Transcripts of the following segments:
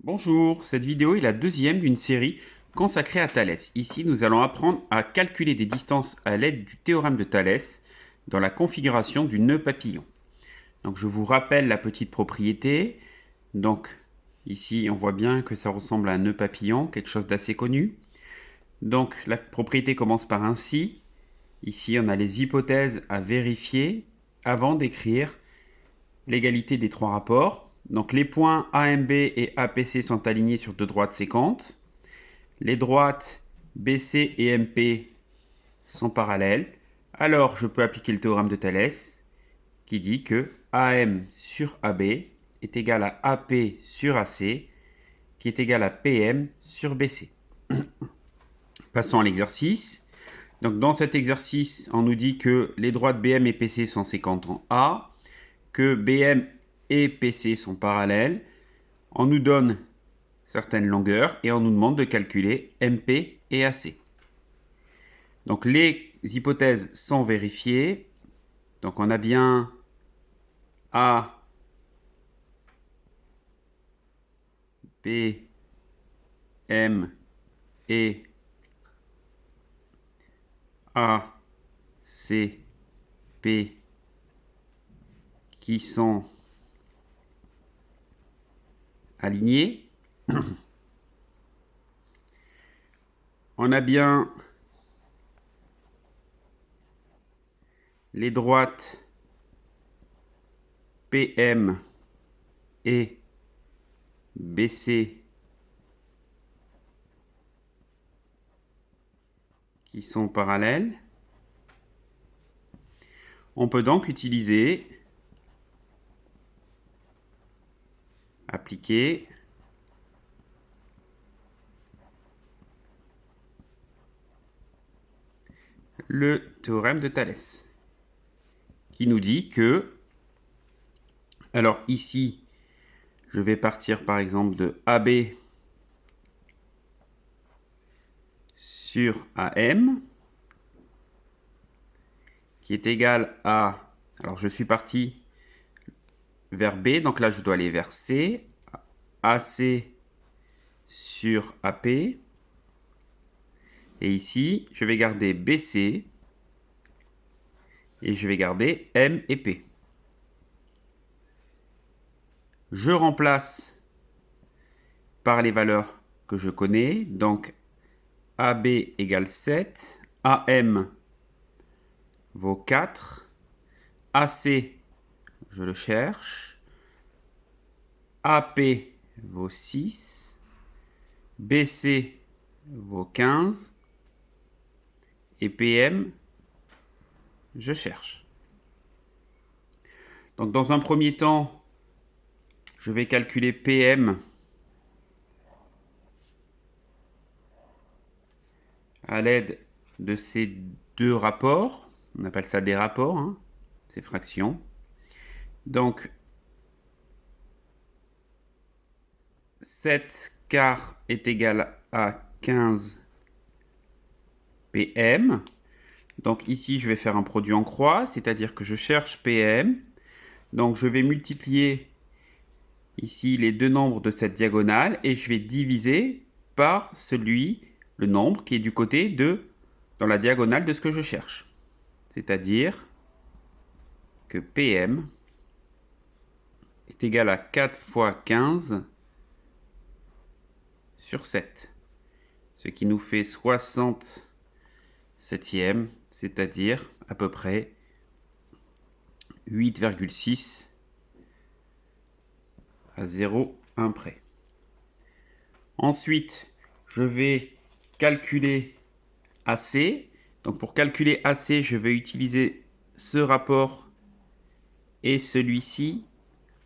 Bonjour, cette vidéo est la deuxième d'une série consacrée à Thalès. Ici, nous allons apprendre à calculer des distances à l'aide du théorème de Thalès dans la configuration du nœud papillon. Donc, je vous rappelle la petite propriété. Donc, ici, on voit bien que ça ressemble à un nœud papillon, quelque chose d'assez connu. Donc, la propriété commence par un si. Ici, on a les hypothèses à vérifier avant d'écrire l'égalité des trois rapports. Donc les points AMB et APC sont alignés sur deux droites séquentes. Les droites BC et MP sont parallèles. Alors je peux appliquer le théorème de Thalès qui dit que AM sur AB est égal à AP sur AC qui est égal à PM sur BC. Passons à l'exercice. Donc dans cet exercice, on nous dit que les droites BM et PC sont séquentes en A, que BM et PC sont parallèles. On nous donne certaines longueurs et on nous demande de calculer MP et AC. Donc les hypothèses sont vérifiées. Donc on a bien A, B, M et A, C, P qui sont alignés. On a bien les droites PM et BC qui sont parallèles. On peut donc appliquer le théorème de Thalès qui nous dit que, alors ici, je vais partir par exemple de AB sur AM qui est égal à, alors je suis parti vers B, donc là je dois aller vers C, AC sur AP, et ici je vais garder BC, et je vais garder M et P. Je remplace par les valeurs que je connais, donc AB égale 7, AM vaut 4, AC, je le cherche, AP vaut 6, BC vaut 15, et PM, je cherche. Donc dans un premier temps, je vais calculer PM à l'aide de ces deux rapports. On appelle ça des rapports, hein, ces fractions. Donc 7 quarts est égal à 15 PM. Donc ici, je vais faire un produit en croix, c'est-à-dire que je cherche PM. Donc je vais multiplier ici les deux nombres de cette diagonale et je vais diviser par le nombre qui est du côté dans la diagonale de ce que je cherche. C'est-à-dire que PM est égal à 4 fois 15 sur 7. Ce qui nous fait 67e, c'est-à-dire à peu près 8,6 à 0,1 près. Ensuite, je vais calculer AC. Donc pour calculer AC, je vais utiliser ce rapport et celui-ci.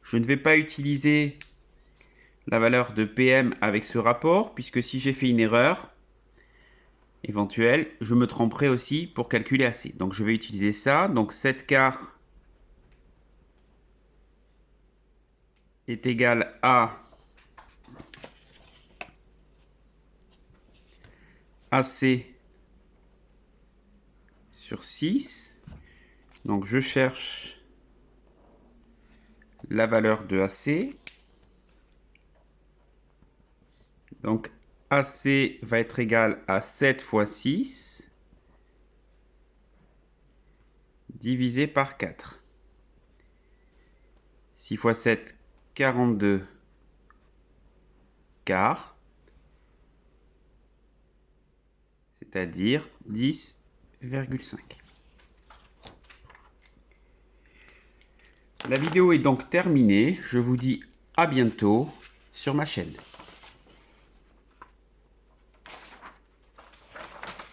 Je ne vais pas utiliser la valeur de PM avec ce rapport, puisque si j'ai fait une erreur éventuelle, je me tromperai aussi pour calculer AC. Donc je vais utiliser ça. Donc 7 quarts est égal à AC sur 6. Donc je cherche la valeur de AC. Donc AC va être égal à 7 fois 6 divisé par 4. 6 fois 7, 42 quarts, c'est-à-dire 10,5. La vidéo est donc terminée. Je vous dis à bientôt sur ma chaîne.